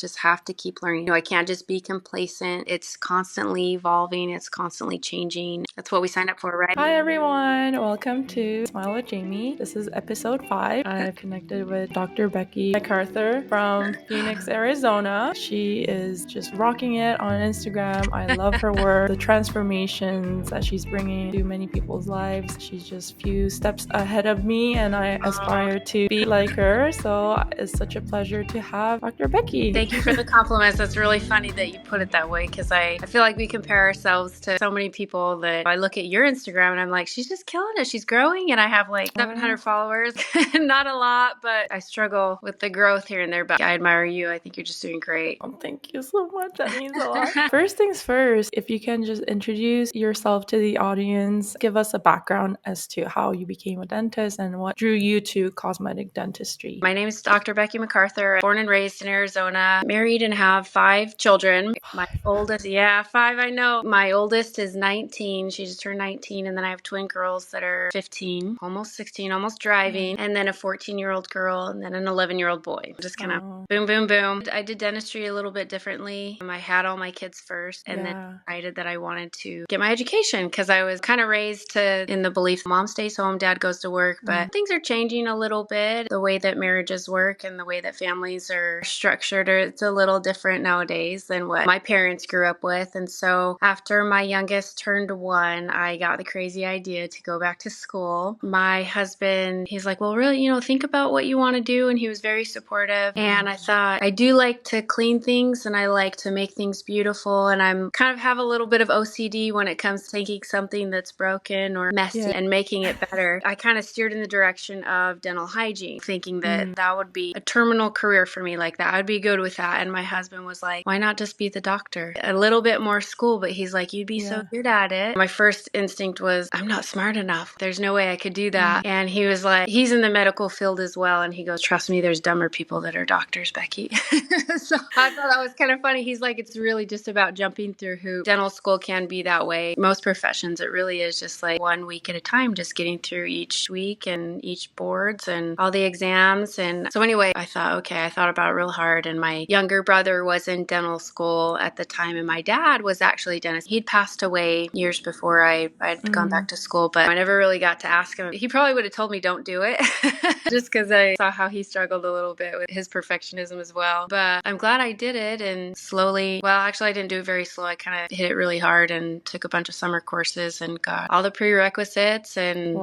just have to keep learning. I can't just be complacent. It's constantly evolving. It's constantly changing. That's what we signed up for, right? Hi everyone, welcome to Smile with Jamie. This is episode 5. I've connected with Dr. Becky McArthur from Phoenix, Arizona. She is just rocking it on Instagram. I love her work, the transformations that she's bringing to many people's lives. She's just a few steps ahead of me and I aspire to be like her. So it's such a pleasure to have Dr. Becky. Thank you for the compliments. That's really funny that you put it that way because I feel like we compare ourselves to so many people that I look at your Instagram and I'm like, she's just killing it. She's growing and I have like 700 followers. Not a lot, but I struggle with the growth here and there. But I admire you. I think you're just doing great. Oh, thank you so much. That means a lot. First things first, if you can just introduce yourself to the audience, give us a background as to how you became a dentist and what drew you to cosmetic dentistry. My name is Dr. Becky McArthur, born and raised in Arizona, married and have 5 children. My oldest, 5, I know. My oldest is 19. She just turned 19. And then I have twin girls that are 15, almost 16, almost driving. And then a 14-year-old girl and then an 11-year-old boy. Just kind of boom, boom, boom. I did dentistry a little bit differently. I had all my kids first and then decided that I wanted to get my education because I was kind of raised in the belief mom stays home, dad goes to work. But things are changing a little bit. The way that marriages work and the way that families are structured, it's a little different nowadays than what my parents grew up with. And so after my youngest turned 1, I got the crazy idea to go back to school. My husband, he's like, well, really, think about what you want to do. And he was very supportive. And I thought, I do like to clean things and I like to make things beautiful. And I'm kind of have a little bit of OCD when it comes to taking something that's broken or messy and making it better. I kind of steered in the direction of dental hygiene, thinking that that would be a terminal career for me like that. I'd be good with that. And my husband was like, why not just be the doctor? A little bit more school, but he's like, you'd be so good at it. My first instinct was, I'm not smart enough. There's no way I could do that. And he was like, he's in the medical field as well. And he goes, trust me, there's dumber people that are doctors, Becky. So I thought that was kind of funny. He's like, it's really just about jumping through hoops. Dental school can be that way. Most professions, it really is just like 1 week at a time, just getting through each week and each boards and all the exams. And so anyway, I thought about it real hard. And my younger brother was in dental school at the time. And my dad was actually a dentist. He'd passed away years before I'd gone back to school, but I never really got to ask him. He probably would have told me don't do it just because I saw how he struggled a little bit with his perfectionism as well. But I'm glad I did it and slowly, well, actually I didn't do it very slow. I kind of hit it really hard and took a bunch of summer courses and got all the prerequisites and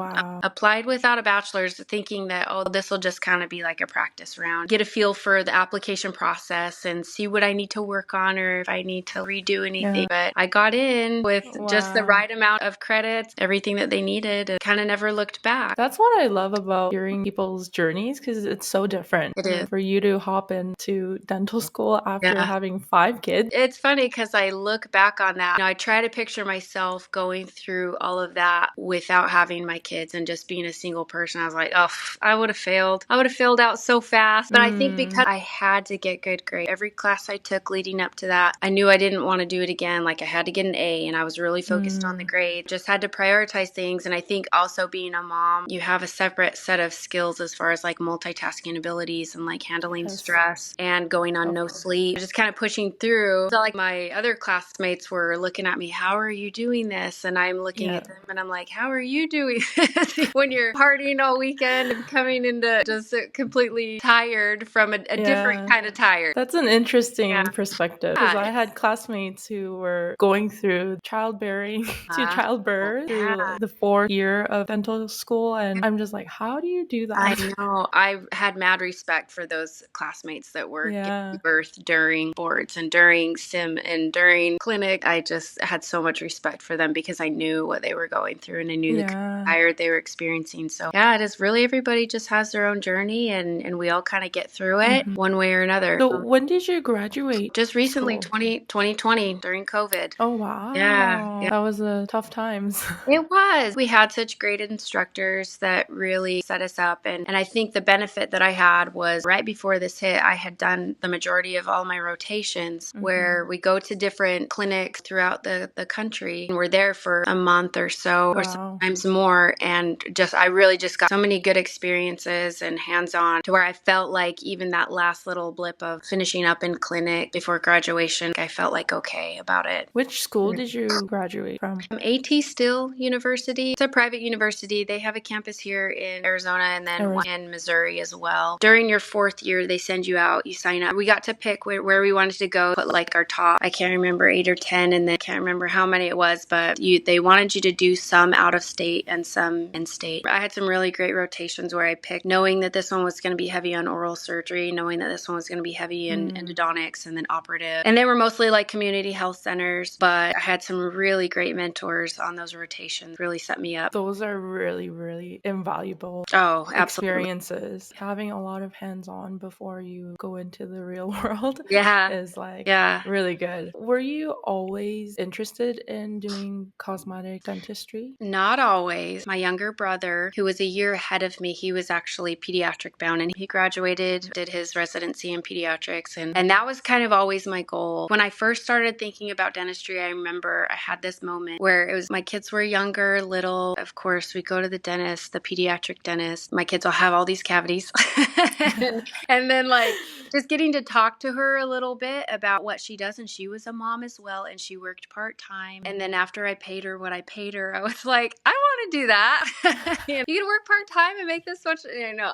applied without a bachelor's thinking that, this will just kind of be like a practice round. Get a feel for the application process and see what I need to work on or if I need to redo anything. But I got in with just the right amount of credits, everything that they needed, and kind of never looked back. That's what I love about hearing people's journeys because it's so different. It is. For you to hop into dental school after having 5 kids. It's funny because I look back on that. I try to picture myself going through all of that without having my kids and just being a single person. I was like, I would have failed. I would have failed out so fast. But I think because I had to get good grades, every class I took leading up to that, I knew I didn't want to do it again. Like I had to get an A and I was really focused on the grade. Just had to prioritize things. And I think also being a mom, you have a separate set of skills as far as like multitasking abilities and like handling stress and going on no sleep. Just kind of pushing through. So like my other classmates were looking at me, how are you doing this? And I'm looking at them and I'm like, how are you doing this? When you're partying all weekend and coming into just completely tired from a different kind of tired. That's an interesting perspective because I had classmates who were going through childbearing to childbirth through the 4th year of dental school. And I'm just like, how do you do that? I know. I had mad respect for those classmates that were giving birth during boards and during sim and during clinic. I just had so much respect for them because I knew what they were going through and I knew the tired they were experiencing. So it is really everybody just has their own journey and we all kind of get through it one way or another. So when did you graduate? Just recently, 2020 during COVID. Oh, wow. Yeah. That was tough times. It was. We had such great instructors that really set us up. And I think the benefit that I had was right before this hit, I had done the majority of all my rotations where we go to different clinics throughout the country. And we're there for a month or so or sometimes more. And I really just got so many good experiences and hands-on to where I felt like even that last little blip of finishing up in clinic before graduation, I felt like okay about it. Which school did you graduate from? AT Still University. It's a private university. They have a campus here in Arizona and then one in Missouri as well. During your 4th year, they send you out, you sign up. We got to pick where we wanted to go, put like our top, I can't remember 8 or 10, and then I can't remember how many it was, but they wanted you to do some out of state and some in state. I had some really great rotations where I picked, knowing that this one was going to be heavy on oral surgery, knowing that this one was going to be heavy in endodontics and then operative. And they were mostly like community health centers, but I had some really great mentors on those rotations, really set me up. Those are really, really invaluable experiences. Having a lot of hands-on before you go into the real world is like really good. Were you always interested in doing cosmetic dentistry? Not always. My younger brother, who was a year ahead of me, he was actually pediatric bound and he graduated, did his residency in pediatrics. And that was kind of always my goal. When I first started thinking about dentistry, I remember I had this moment where it was my kids were younger, little. Of course, we go to the dentist, the pediatric dentist. My kids will have all these cavities. and then like just getting to talk to her a little bit about what she does. And she was a mom as well. And she worked part-time. And then after I paid her what I paid her, I was like, I want to do that. You can work part-time and make this much.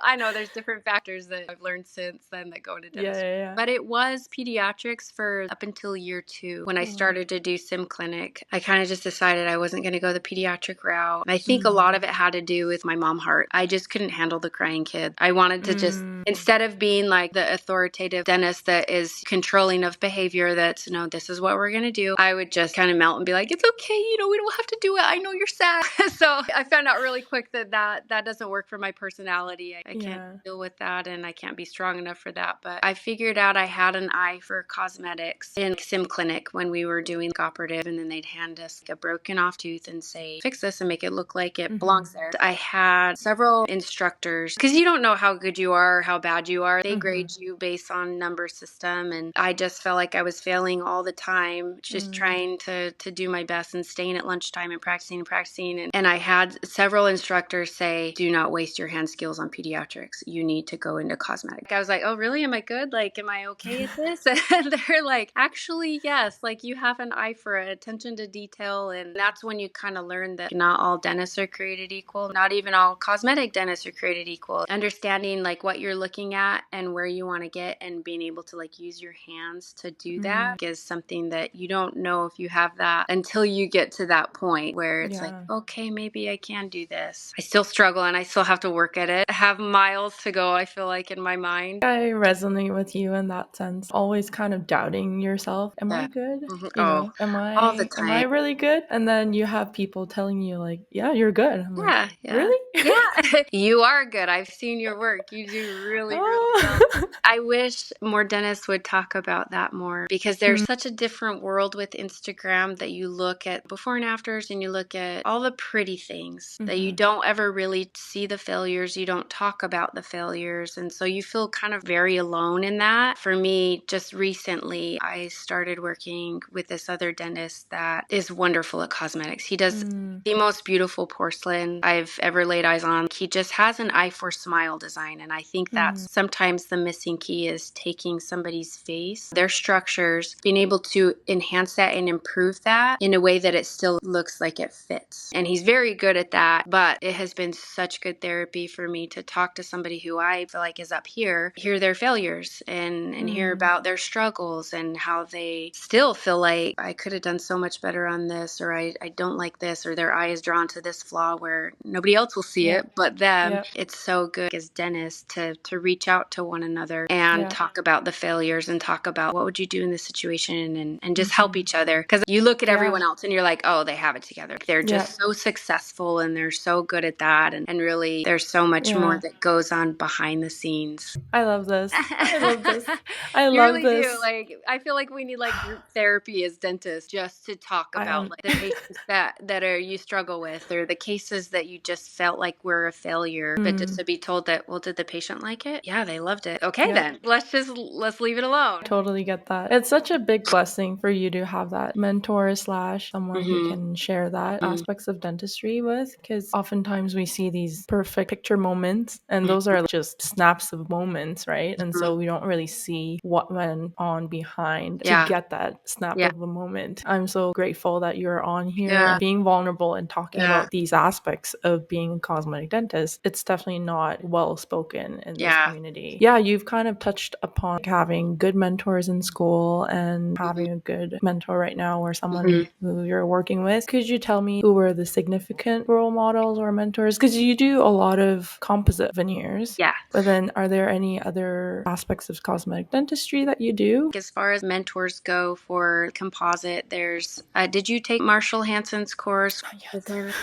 I know there's different factors that I've learned since then that go into dentistry. But it was pediatrics for up until year 2 when I started to do sim clinic. I kind of just decided I wasn't going to go the pediatric route. And I think a lot of it had to do with my mom heart. I just couldn't handle the crying kid. I wanted to just, instead of being like the authoritative dentist that is controlling of behavior, that's, no, this is what we're going to do, I would just kind of melt and be like, it's okay, we don't have to do it. I know you're sad. So I found out really quick that doesn't work for my personality. I can't deal with that and I can't be strong enough for that. But I figured out I had an eye for cosmetics in sim clinic when we were doing operative, and then they'd hand us a broken off tooth and say, fix this and make it look like it belongs there. I had several instructors, because you don't know how good you are or how bad you are. They grade you based on number system, and I just felt like I was failing all the time, just trying to do my best and staying at lunchtime and practicing. And I had several instructors say, do not waste your hand skills on pediatrics. You need to go into cosmetic. I was like, oh, really? Am I good? Like, am I okay at this? And they're like, actually, yes. Like, you have an eye for it, attention to detail. And that's when you kind of learn that not all dentists are created equal. Not even all cosmetic dentists are created equal. Understanding like what you're looking at and where you want to get and being able to like use your hands to do that is something that you don't know if you have that until you get to that point where it's like, okay, maybe I can do this. I still struggle and I still have to work at it. I have miles to go, I feel like, in my mind. I resonate with you in that sense. Always kind of doubting yourself. Am I good? Am all the time. Am I really good? And then you have people telling you like, yeah, you're good. I'm like, really? Yeah. You are good. I've seen your work. You do really, really well. I wish more dentists would talk about that more, because there's such a different world with Instagram that you look at before and afters and you look at all the pretty things that you don't ever really see the failures. You don't talk about the failures. And so you feel kind of very alone in that. For me, just recently, I started working with this other dentist that is wonderful at cosmetics. He does the most beautiful porcelain I've ever laid eyes on. He just has an eye for smile design. And I think that's sometimes the missing key, is taking somebody's face, their structures, being able to enhance that and improve that in a way that it still looks like it fits. And he's very good at that, but it has been such good therapy for me to talk to somebody who I feel like is up here, hear their failures and hear about their struggles and how they still feel like I could have done so much better on this, or I don't like this, or their eye is drawn to this flaw where nobody else will see it but them. It's so good as dentists to reach out to one another and talk about the failures and talk about what would you do in this situation and just help each other. Because you look at everyone else and you're like, oh, they have it together. They're just so successful and they're so good at that. And really, there's so much more that goes on behind the scenes. I love this. I love this. I you love really this. Do. Like, I feel like we need like group therapy as dentists just to talk about like, the cases that are you struggle with, or the cases that you just felt like were a failure, but just to be told that, well, did the patient like it? Yeah, they loved it. Okay, then let's leave it alone. I totally get that. It's such a big blessing for you to have that mentor / someone who can share that aspects of dentistry. agree with, because oftentimes we see these perfect picture moments, and those are just snaps of moments, right? And so we don't really see what went on behind to get that snap of a moment. I'm so grateful that you're on here and being vulnerable and talking about these aspects of being a cosmetic dentist. It's definitely not well spoken in this community. Yeah, you've kind of touched upon having good mentors in school and having a good mentor right now or someone who you're working with. Could you tell me who were the significant role models or mentors? Because you do a lot of composite veneers. Yeah. But then are there any other aspects of cosmetic dentistry that you do? As far as mentors go for composite, there's, did you take Marshall Hanson's course?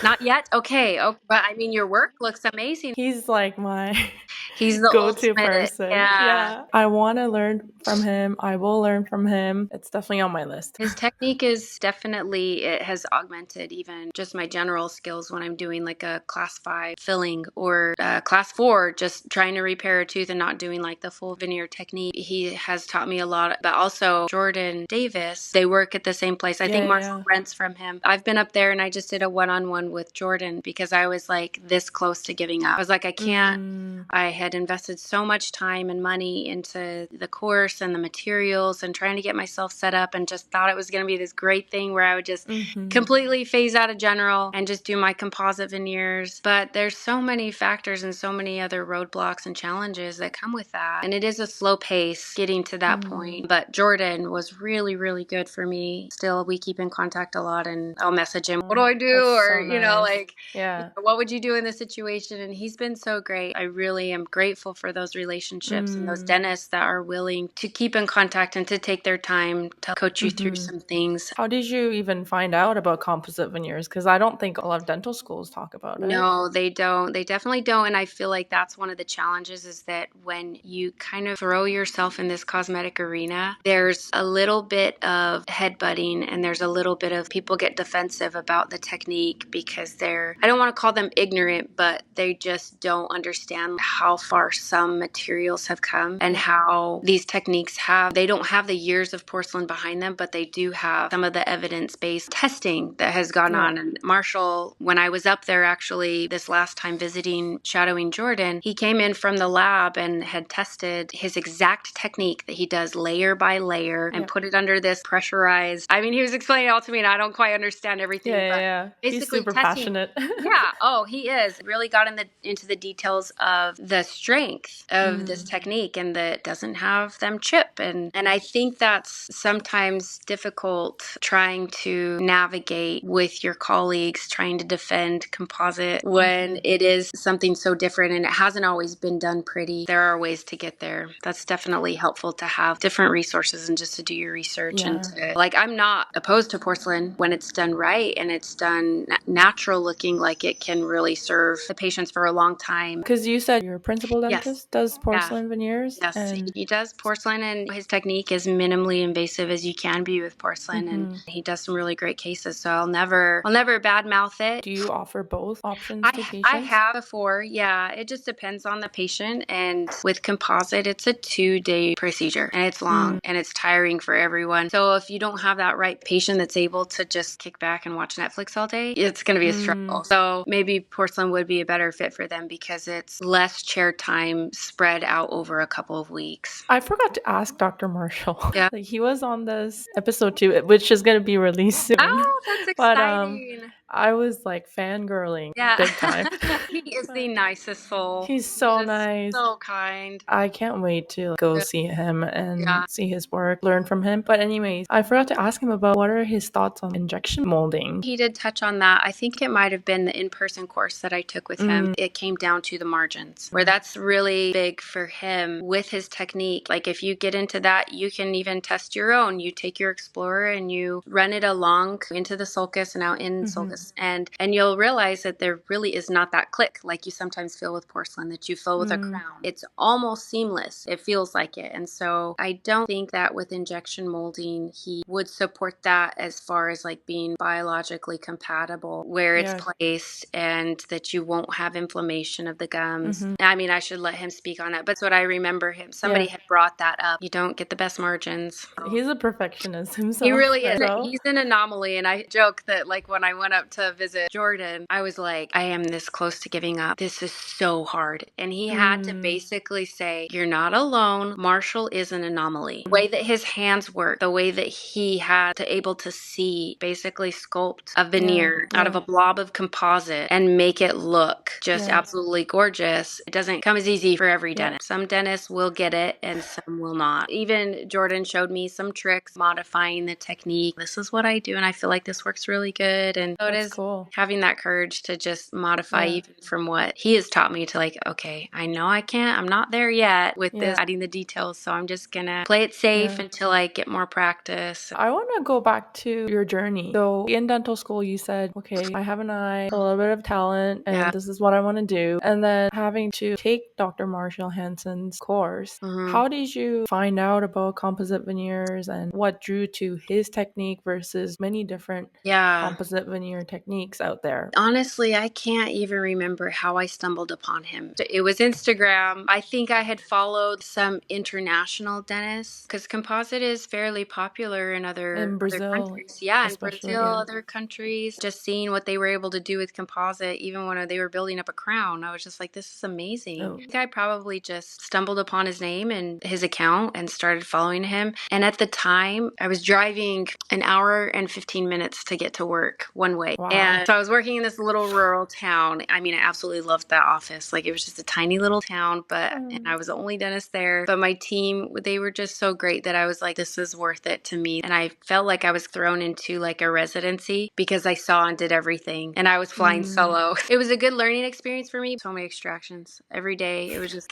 Not yet? Okay. But I mean, your work looks amazing. He's like my He's the go-to ultimate. person. Yeah. I want to learn from him. I will learn from him. It's definitely on my list. His technique is definitely, it has augmented even just my general skills when I'm doing like a class 5 filling or class 4, just trying to repair a tooth and not doing like the full veneer technique. He has taught me a lot, but also Jordan Davis, they work at the same place. I think Marshall rents from him. I've been up there and I just did a one-on-one with Jordan because I was like this close to giving up. I was like, I can't. I had invested so much time and money into the course and the materials and trying to get myself set up, and just thought it was going to be this great thing where I would just completely phase out of general and just do my composite veneers. But there's so many factors and so many other roadblocks and challenges that come with that. And it is a slow pace getting to that point. But Jordan was really, really good for me. Still, we keep in contact a lot and I'll message him, what do I do? That's Or, so you know, nice. like, what would you do in this situation? And he's been so great. I really am grateful for those relationships and those dentists that are willing to keep in contact and to take their time to coach you through some things. How did you even find out about composite veneers? Because I don't think a lot of dental schools talk about it. No, they don't. They definitely don't. And I feel like that's one of the challenges, is that when you kind of throw yourself in this cosmetic arena, there's a little bit of headbutting and there's a little bit of people get defensive about the technique because they're, I don't want to call them ignorant, but they just don't understand how far some materials have come and how these techniques have, they don't have the years of porcelain behind them, but they do have some of the evidence-based testing that has gone on. And Marshall, when I was up there actually this last time visiting, shadowing Jordan, he came in from the lab and had tested his exact technique that he does layer by layer and put it under this pressurized, I mean, he was explaining it all to me and I don't quite understand everything. But basically he's super passionate. He is. Really got into the details of the strength of this technique and that it doesn't have them chip. And I think that's sometimes difficult trying to navigate with your colleagues, trying to defend composite when it is something so different and it hasn't always been done pretty. There are ways to get there. That's definitely helpful to have different resources and just to do your research and to, like, I'm not opposed to porcelain when it's done right and it's done natural looking, like it can really serve the patients for a long time. Because you said your principal dentist does porcelain veneers? Yes, he does porcelain, and his technique is minimally invasive as you can be with porcelain, and he does some really great cases. So I'll never badmouth it. Do you offer both options to patients? I have before, It just depends on the patient, and with composite, it's a 2-day procedure, and it's long, and it's tiring for everyone. So if you don't have that right patient that's able to just kick back and watch Netflix all day, it's going to be a struggle. So maybe porcelain would be a better fit for them because it's less chair time spread out over a couple of weeks. I forgot to ask Dr. Marshall. Like, he was on this episode 2, which is going to be released soon. Oh, that's exciting. But I was like fangirling big time. He is the nicest soul. He's so nice. So kind. I can't wait to go see him and see his work, learn from him. But anyways, I forgot to ask him about what are his thoughts on injection molding. He did touch on that. I think it might have been the in-person course that I took with him. It came down to the margins, where that's really big for him with his technique. Like if you get into that, you can even test your own. You take your Explorer and you run it along into the sulcus and out in sulcus. And you'll realize that there really is not that click like you sometimes feel with porcelain that you feel with a crown. It's almost seamless. It feels like it. And so I don't think that with injection molding, he would support that as far as like being biologically compatible, where it's placed and that you won't have inflammation of the gums. I mean, I should let him speak on it, but that's what I remember him. Somebody had brought that up. You don't get the best margins. He's a perfectionist himself. He really is. He's an anomaly. And I joke that like when I went up went to visit Jordan, I was like, I am this close to giving up. This is so hard. And he had to basically say, you're not alone. Marshall is an anomaly. The way that his hands work, the way that he had to able to see, basically sculpt a veneer out of a blob of composite and make it look just absolutely gorgeous. It doesn't come as easy for every dentist. Some dentists will get it and some will not. Even Jordan showed me some tricks modifying the technique. This is what I do and I feel like this works really good. And so it is cool having that courage to just modify even from what he has taught me to like, okay, I know I'm not there yet with this adding the details. So I'm just gonna play it safe until I get more practice. I want to go back to your journey. So in dental school, you said, okay, I have an eye, a little bit of talent, and this is what I want to do. And then having to take Dr. Marshall Hanson's course. How did you find out about composite veneers and what drew to his technique versus many different composite veneer techniques out there? Honestly, I can't even remember how I stumbled upon him. It was Instagram. I think I had followed some international dentists because composite is fairly popular in other countries. Yeah, in Brazil, other countries. Just seeing what they were able to do with composite, even when they were building up a crown, I was just like, this is amazing. I think I probably just stumbled upon his name and his account and started following him. And at the time, I was driving an hour and 15 minutes to get to work one way. And so I was working in this little rural town. I mean, I absolutely loved that office. Like it was just a tiny little town, and I was the only dentist there. But my team, they were just so great that I was like, this is worth it to me. And I felt like I was thrown into like a residency because I saw and did everything. And I was flying solo. It was a good learning experience for me. So many extractions every day. It was just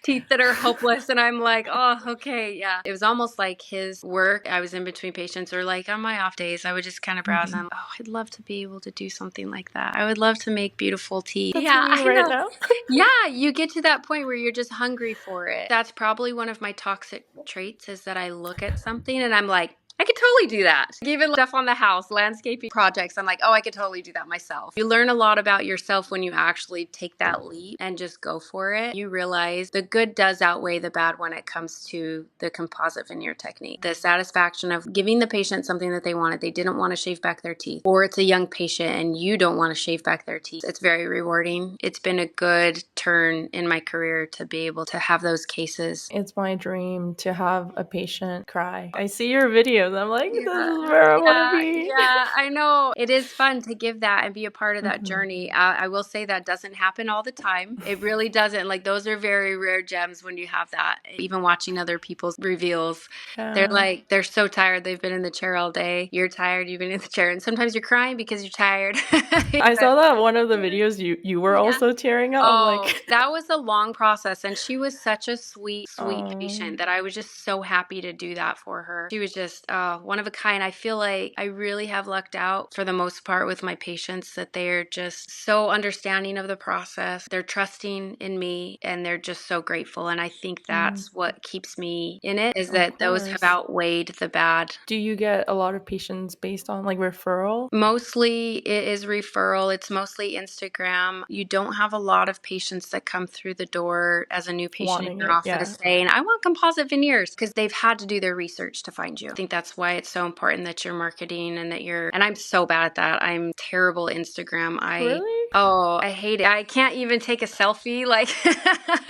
teeth that are hopeless. And I'm like, oh, okay, yeah. It was almost like his work. I was in between patients or like on my off days, I would just kind of browse and I'm like, oh, I'd love to be able to do something like that. I would love to make beautiful teeth. That's me right now. Yeah, you get to that point where you're just hungry for it. That's probably one of my toxic traits is that I look at something and I'm like, I could totally do that. Even stuff on the house, landscaping projects, I'm like, oh, I could totally do that myself. You learn a lot about yourself when you actually take that leap and just go for it. You realize the good does outweigh the bad when it comes to the composite veneer technique. The satisfaction of giving the patient something that they wanted. They didn't want to shave back their teeth. Or it's a young patient and you don't want to shave back their teeth. It's very rewarding. It's been a good turn in my career to be able to have those cases. It's my dream to have a patient cry. I see your videos. I'm like, this is where I want to be. Yeah, I know. It is fun to give that and be a part of that journey. I will say that doesn't happen all the time. It really doesn't. Like those are very rare gems when you have that. Even watching other people's reveals, they're like, they're so tired. They've been in the chair all day. You're tired. You've been in the chair. And sometimes you're crying because you're tired. I saw that one of the videos you were also tearing up. Oh, I'm like, that was a long process. And she was such a sweet patient that I was just so happy to do that for her. She was just one of a kind. I feel like I really have lucked out for the most part with my patients that they're just so understanding of the process. They're trusting in me and they're just so grateful. And I think that's what keeps me in it is that those have outweighed the bad. Do you get a lot of patients based on like referral? Mostly it is referral. It's mostly Instagram. You don't have a lot of patients that come through the door as a new patient in your office saying, I want composite veneers because they've had to do their research to find you. I think that's why it's so important that you're marketing and that and I'm so bad at that. I'm terrible at Instagram. Really? Oh, I hate it. I can't even take a selfie. Like,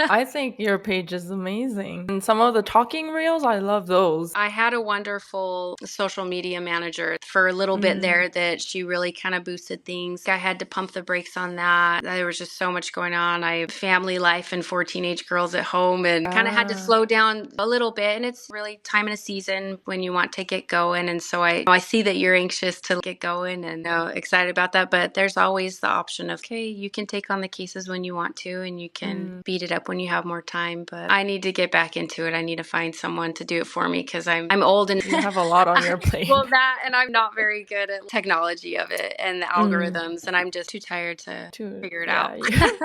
I think your page is amazing. And some of the talking reels, I love those. I had a wonderful social media manager for a little bit there that she really kind of boosted things. I had to pump the brakes on that. There was just so much going on. I have family life and 4 teenage girls at home and kind of had to slow down a little bit. And it's really time in a season when you want to get going. And so I see that you're anxious to get going and excited about that. But there's always the option of, okay, you can take on the cases when you want to and you can beat it up when you have more time. But I need to get back into it. I need to find someone to do it for me because I'm old and you have a lot on your plate. Well, that and I'm not very good at technology of it and the algorithms and I'm just too tired to figure it out.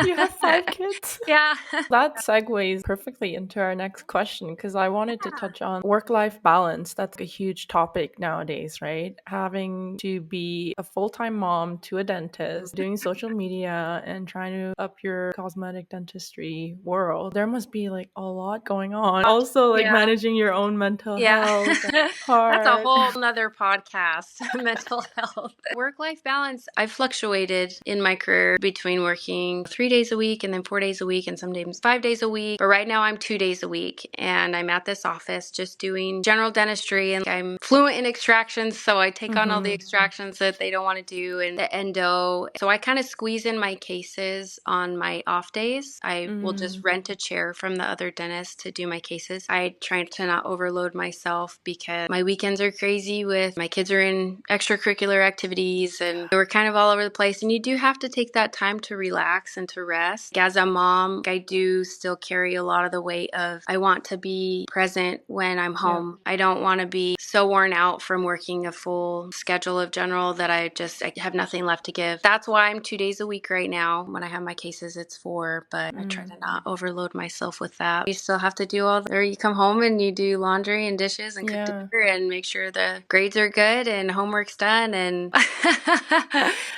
You have 5 kids. Yeah. That segues perfectly into our next question because I wanted to touch on work-life balance. That's a huge topic nowadays, right? Having to be a full-time mom to a dentist, doing social media and trying to up your cosmetic dentistry world, there must be like a lot going on. Also, like managing your own mental health. That's a Hard. whole nother podcast. Mental health. Work-life balance. I've fluctuated in my career between working 3 days a week and then 4 days a week and some days 5 days a week. But right now I'm 2 days a week and I'm at this office just doing general dentistry, and I'm fluent in extractions, so I take on all the extractions that they don't want to do and the endo. So I kind of squeeze in my cases on my off days. I will just rent a chair from the other dentist to do my cases. I try to not overload myself because my weekends are crazy with my kids are in extracurricular activities and we're kind of all over the place. And you do have to take that time to relax and to rest. As a mom, I do still carry a lot of the weight of I want to be present when I'm home. I don't want to be so worn out from working a full schedule of general that I have nothing left to give. That's why I'm 2 days a week right now. When I have my cases, it's 4, but I try to not overload myself with that. You still have to do or you come home and you do laundry and dishes and cook dinner and make sure the grades are good and homework's done, and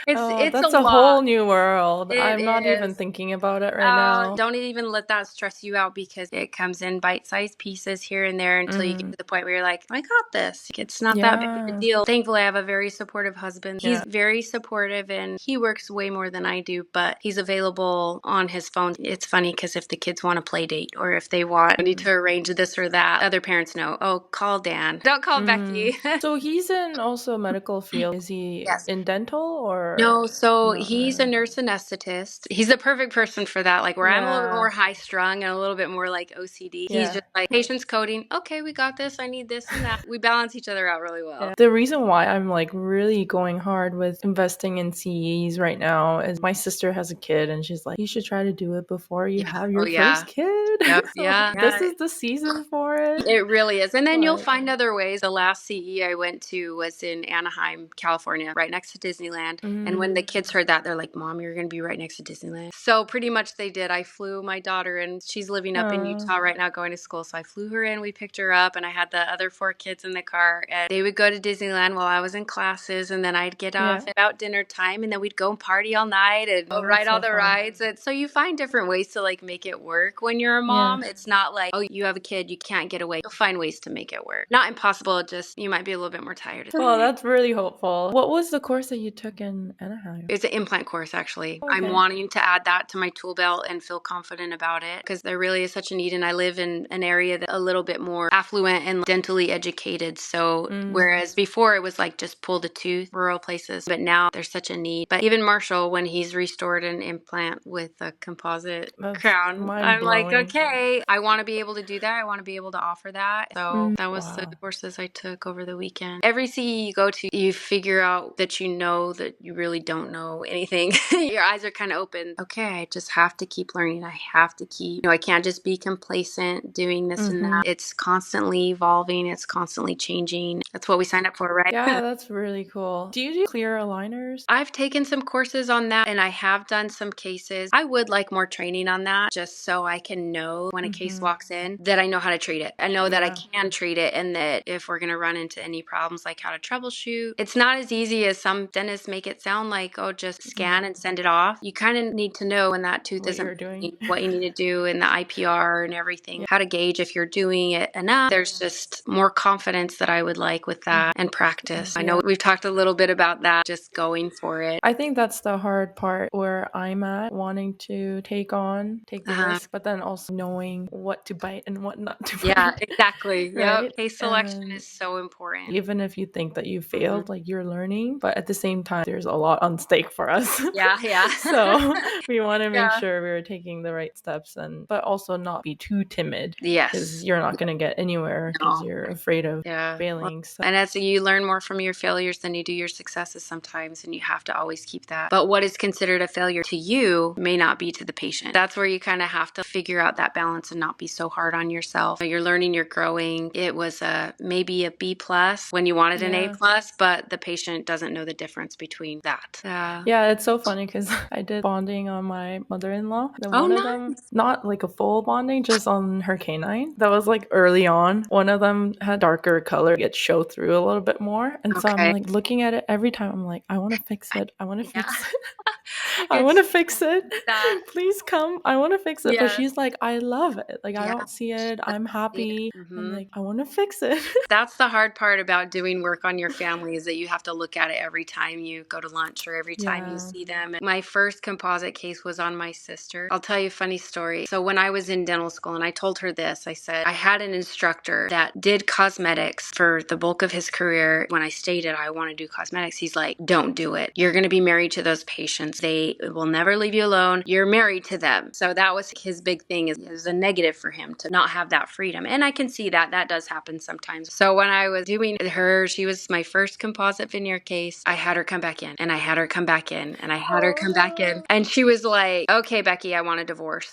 it's that's a a lot. whole new world. It I'm not even is. thinking about it right now. Don't even let that stress you out because it comes in bite-sized pieces here and there until you get to the point where you're like, I got this. It's not that big of a deal. Thankfully, I have a very supportive husband. He's very supportive and he works way more than I do, but he's available on his phone. It's funny because if the kids want a play date or if they need to arrange this or that, other parents know, oh, call Dan. Don't call Becky. So he's in also medical field. Is he in dental or? No, so not he's a really? nurse anesthetist. He's the perfect person for that. Like where I'm a little bit more high strung and a little bit more like OCD. He's just like patient's coding. Okay, we got this. I need this and that. We balance each other out really well. The reason why I'm like really going hard with investing in CEs right now is my sister has a kid and she's like, you should try to do it before you have your first kid. Yep. So this is the season for it. It really is. And then you'll find other ways. The last CE I went to was in Anaheim, California, right next to Disneyland. And when the kids heard that, they're like, Mom, you're going to be right next to Disneyland. So pretty much they did. I flew my daughter in. She's living up in Utah right now going to school. So I flew her in. We picked her up and I had the other 4 kids in the car. And they would go to Disneyland while I was in classes. And then I'd get off at about dinner time. And then we'd go and party all night and ride all the rides. And so you find different ways to like make it work when you're a mom. It's not like, oh, you have a kid, you can't get away. You'll find ways to make it work. Not impossible, just you might be a little bit more tired. Well, that's really hopeful. What was the course that you took in Anaheim? It's an implant course, actually. Okay. I'm wanting to add that to my tool belt and feel confident about it because there really is such a need. And I live in an area that's a little bit more affluent and dentally educated. So whereas before it was like just pull the tooth, rural places, but now there's such a need. But even Marshall, when he's restored an implant with a composite crown, I'm like, okay, I want to be able to do that. I want to be able to offer that. So that was the courses I took over the weekend. Every CE you go to, you figure out that you really don't know anything. Your eyes are kind of open. Okay, I just have to keep learning. I have to keep, I can't just be complacent doing this and that. It's constantly evolving. It's constantly changing. That's what we signed up for, right? Yeah, that's really cool. Do you do clear aligners? I've taken some courses on that and I have done some cases. I would like more training on that just so I can know when a case walks in that I know how to treat it. I know that I can treat it and that if we're going to run into any problems, like how to troubleshoot. It's not as easy as some dentists make it sound like, oh, just scan and send it off. You kind of need to know when that tooth isn't doing what you need to do in the IPR and everything, how to gauge if you're doing it enough. There's just more confidence that I would like with that and practice. I know we've talked a little bit about that, just going for it. I think that's the hard part where I'm at, wanting to take the risk, but then also knowing what to bite and what not to bite. Yeah, exactly. Right? Yep. Case selection is so important. Even if you think that you failed, like you're learning, but at the same time, there's a lot on stake for us. Yeah. So we want to make sure we're taking the right steps, but also not be too timid. Yes. Because you're not going to get anywhere because you're afraid of failing. So. And as you learn more from your failures than you do your successes sometimes, and you have to always keep that. But what is considered a failure to you may not be to the patient. That's where you kind of have to figure out that balance and not be so hard on yourself. You're learning, you're growing. It was maybe a B plus when you wanted an A plus, but the patient doesn't know the difference between that. Yeah, it's so funny because I did bonding on my mother-in-law. And one of them, not like a full bonding, just on her canine. That was like early on. One of them had darker color, it showed through a little bit more. And so I'm like looking at it every time. I'm like, I want to fix it. I want to fix it. I want to fix it. that. Please come. I want to fix it. But Yes. she's like, I love it. Like, I Yeah. don't see it. I'm happy. I'm Mm-hmm. like, I want to fix it. That's the hard part about doing work on your family is that you have to look at it every time you go to lunch or every time you see them. My first composite case was on my sister. I'll tell you a funny story. So when I was in dental school and I told her this, I said, I had an instructor that did cosmetics for the bulk of his career. When I stated I want to do cosmetics, he's like, don't do it. You're going to be married to those patients. They will never leave you alone. You're married to them. So that was his big thing. It was a negative for him to not have that freedom. And I can see that does happen sometimes. So when I was doing her, she was my first composite veneer case. I had her come back in and I had her come back in and I had her come back in. And she was like, okay, Becky, I want a divorce.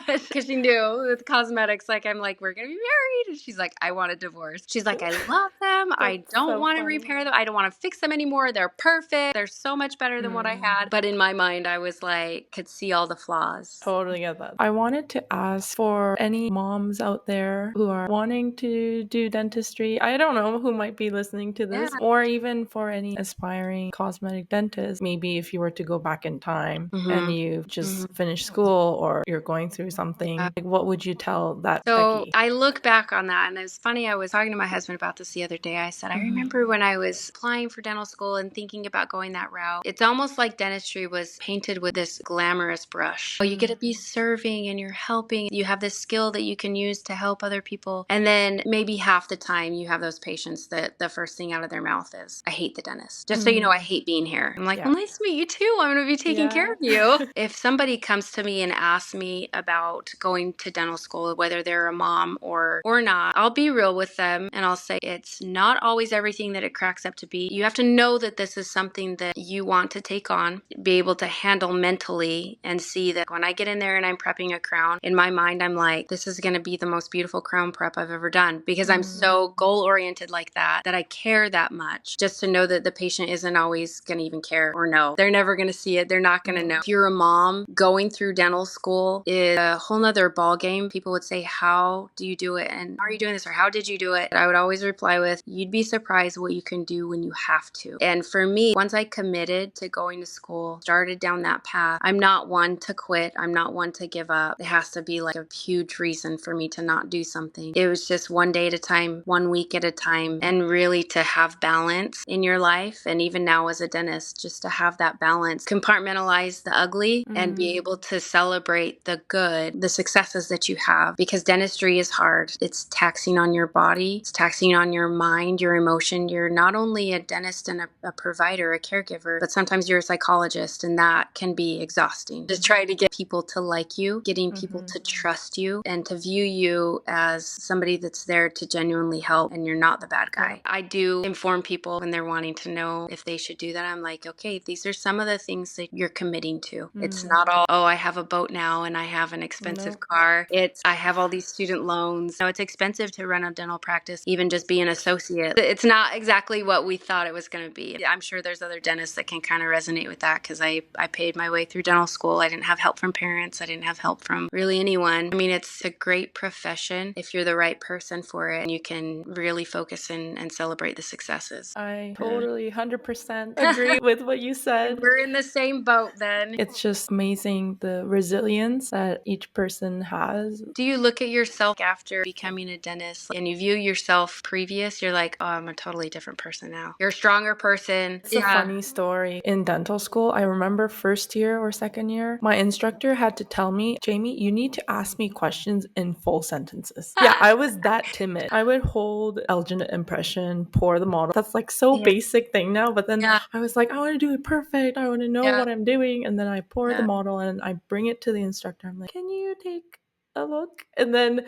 Because she knew with cosmetics, like, I'm like, we're going to be married. And she's like, I want a divorce. She's like, I love them. I don't want to repair them. I don't want to fix them anymore. They're perfect. They're so much better than what I had. But in my mind, I was like, could see all the flaws. Totally get that. I wanted to ask for any moms out there who are wanting to do dentistry. I don't know who might be listening to this, or even for any aspiring cosmetic dentist. Maybe if you were to go back in time and you've just finished school or you're going through something, like, what would you tell that Becky? I look back on that, and it's funny. I was talking to my husband about this the other day. I said, I remember when I was applying for dental school and thinking about going that route. It's almost like dentistry was painted with this glamorous brush. Oh, you get to be serving and you're helping. You have this skill that you can use to help other people. And then maybe half the time you have those patients that the first thing out of their mouth is, I hate the dentist. Just so you know, I hate being here. I'm like, well, nice to meet you too. I'm going to be taking care of you. If somebody comes to me and asks me about going to dental school, whether they're a mom or not, I'll be real with them and I'll say it's not always everything that it cracks up to be. You have to know that this is something that you want to take on, be able to handle mentally, and see that when I get in there and I'm prepping a crown, in my mind I'm like, this is going to be the most beautiful crown prep I've ever done, because I'm so goal oriented like that I care that much, just to know that the patient isn't always going to even care or know. They're never going to see it. They're not going to know. If you're a mom, going through dental school is a whole nother ball game. People would say, how do you do it? And how are you doing this? Or how did you do it? I would always reply with, you'd be surprised what you can do when you have to. And for me, once I committed to going to school, started down that path, I'm not one to quit. I'm not one to give up. It has to be like a huge reason for me to not do something. It was just one day at a time, 1 week at a time, and really to have balance in your life. And even now as a dentist, just to have that balance, compartmentalize the ugly and be able to celebrate the good, the successes that you have, because dentistry is hard. It's taxing on your body. It's taxing on your mind, your emotion. You're not only a dentist and a provider, a caregiver, but sometimes you're a psychologist, and that can be exhausting. To try to get people to like you, getting people to trust you and to view you as somebody that's there to genuinely help, and you're not the bad guy. I do inform people when they're wanting to know if they should do that. I'm like, okay, these are some of the things that you're committing to. It's not all, oh, I have a boat now and I have an expensive car. It's, I have all these student loans. No, it's expensive to run a dental practice, even just be an associate. It's not exactly what we thought it was going to be. I'm sure there's other dentists that can kind of resonate with that, because I paid my way through dental school. I didn't have help from parents. I didn't have help from really anyone. I mean, it's a great profession if you're the right person for it, and you can really focus and celebrate the successes. I totally 100% agree with what you said. We're in the same boat then. It's just amazing the resilience that each person has. Do you look at yourself after becoming a dentist and you view yourself previous? You're like, oh, I'm a totally different person now. You're a stronger person. It's a funny story. In dental school, I remember first year or second year, my instructor had to tell me, Jamie, you need to ask me questions in full sentences. Yeah, I was that timid. I would hold alginate impression, pour the model. That's like so basic thing now. But then I was like, I want to do it perfect. I want to know what I'm doing. And then I pour the model and I bring it to the instructor. I'm like, can you take a look? And then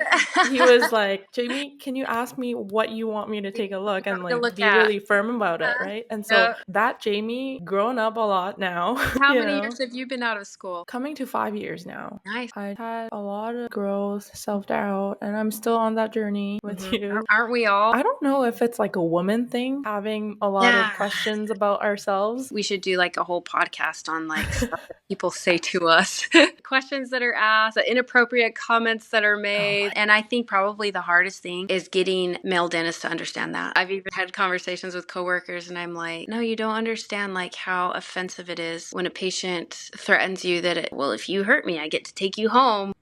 he was like, Jamie, can you ask me what you want me to take a look and like be really firm about it, right? And so that Jamie, grown up a lot now. How many years have you been out of school? Coming to 5 years now. Nice. I had a lot of growth, self-doubt, and I'm still on that journey with you. Aren't we all? I don't know if it's like a woman thing, having a lot of questions about ourselves. We should do like a whole podcast on like stuff that people say to us. Questions that are asked, inappropriate comments comments that are made. And I think probably the hardest thing is getting male dentists to understand that. I've even had conversations with coworkers and I'm like, no, you don't understand like how offensive it is when a patient threatens you that, well, if you hurt me, I get to take you home.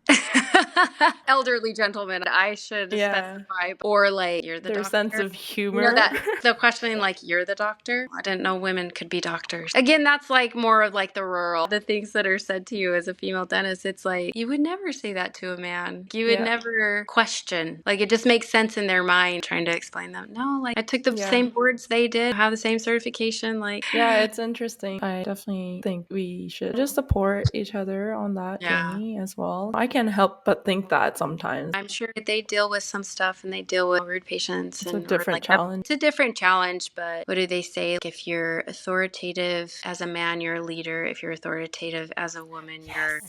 Elderly gentlemen, I should specify. Or like, you're the Their doctor. sense of humor. You know, that the questioning like, you're the doctor? I didn't know women could be doctors. Again, that's like more of like the rural, the things that are said to you as a female dentist. It's like, you would never say that to a man. You would never question. Like, it just makes sense in their mind trying to explain them. No, like, I took the same boards they did, have the same certification. Like, yeah, it's interesting. I definitely think we should just support each other on that journey as well. I can't help but think that sometimes. I'm sure they deal with some stuff and they deal with rude patients. It's a different challenge. It's a different challenge, but what do they say? Like, if you're authoritative as a man, you're a leader. If you're authoritative as a woman, you're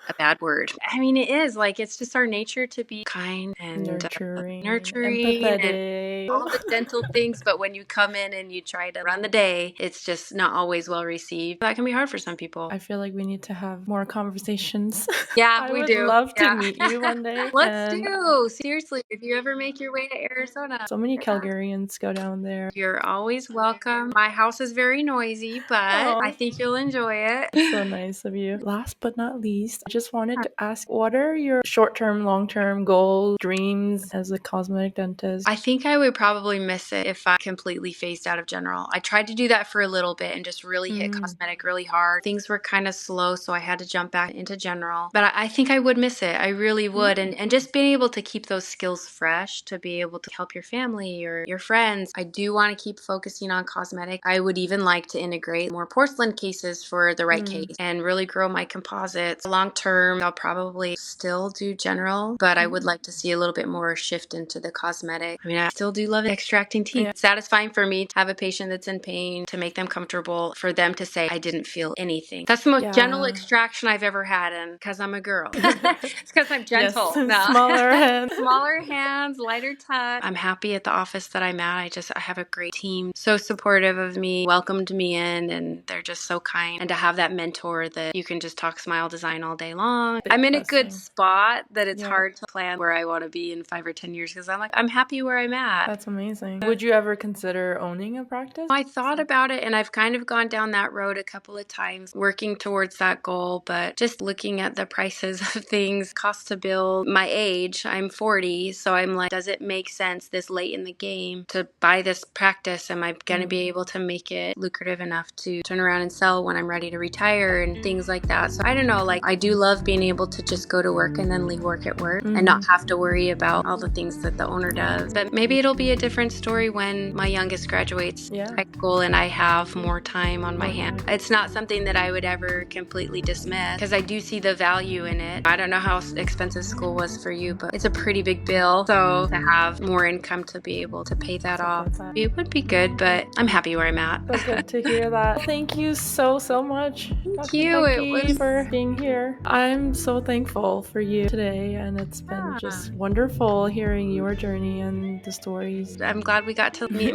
a bad word. I mean, it is like, it's just our nature to be kind and nurturing, empathetic, and all the dental things. But when you come in and you try to run the day, it's just not always well received. That can be hard for some people. I feel like we need to have more conversations. Yeah, we do. I would love to meet you one day. Let's do. Seriously, if you ever make your way to Arizona. So many Calgarians go down there. You're always welcome. My house is very noisy, but I think you'll enjoy it. So nice of you. Last but not least, I just wanted to ask, what are your short-term, long-term goals, dreams as a cosmetic dentist? I think I would probably miss it if I completely phased out of general. I tried to do that for a little bit and just really hit cosmetic really hard. Things were kind of slow, so I had to jump back into general. But I think I would miss it. I really would. And just being able to keep those skills fresh, to be able to help your family or your friends. I do want to keep focusing on cosmetic. I would even like to integrate more porcelain cases for the right case and really grow my composites. Long term, I'll probably still do general, but I would like to see a little bit more shift into the cosmetic. I mean, I still do love extracting teeth. It's satisfying for me to have a patient that's in pain, to make them comfortable, for them to say, I didn't feel anything. That's the most gentle extraction I've ever had, and because I'm a girl. It's because I'm gentle. Yes. Smaller hands. Smaller hands, lighter touch. I'm happy at the office that I'm at. I have a great team, so supportive of me, welcomed me in, and they're just so kind. And to have that mentor that you can just talk smile design all day long. I'm in a good spot that it's hard to plan where I want to be in 5 or 10 years, because I'm happy where I'm at. That's amazing. Would you ever consider owning a practice? I thought about it, and I've kind of gone down that road a couple of times, working towards that goal, but just looking at the prices of things, cost to build, my age, I'm 40, so I'm like, does it make sense this late in the game to buy this practice? Am I going to be able to make it lucrative enough to turn around and sell when I'm ready to retire and things like that? So I don't know, like, I do love being able to just go to work and then leave work at work and not have to worry about all the things that the owner does. But maybe it'll be a different story when my youngest graduates high school and I have more time on my hands. It's not something that I would ever completely dismiss, because I do see the value in it. I don't know how expensive school was for you, but it's a pretty big bill. So to have more income to be able to pay that off, it would be good, but I'm happy where I'm at. So good to hear that. Thank you so much. Thank you. It was for being here. I'm so thankful for you today, and it's been just wonderful hearing your journey and the stories. I'm glad we got to meet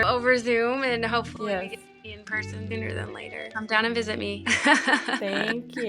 over Zoom, and hopefully we get to be in person sooner than later. Come down and visit me. Thank you.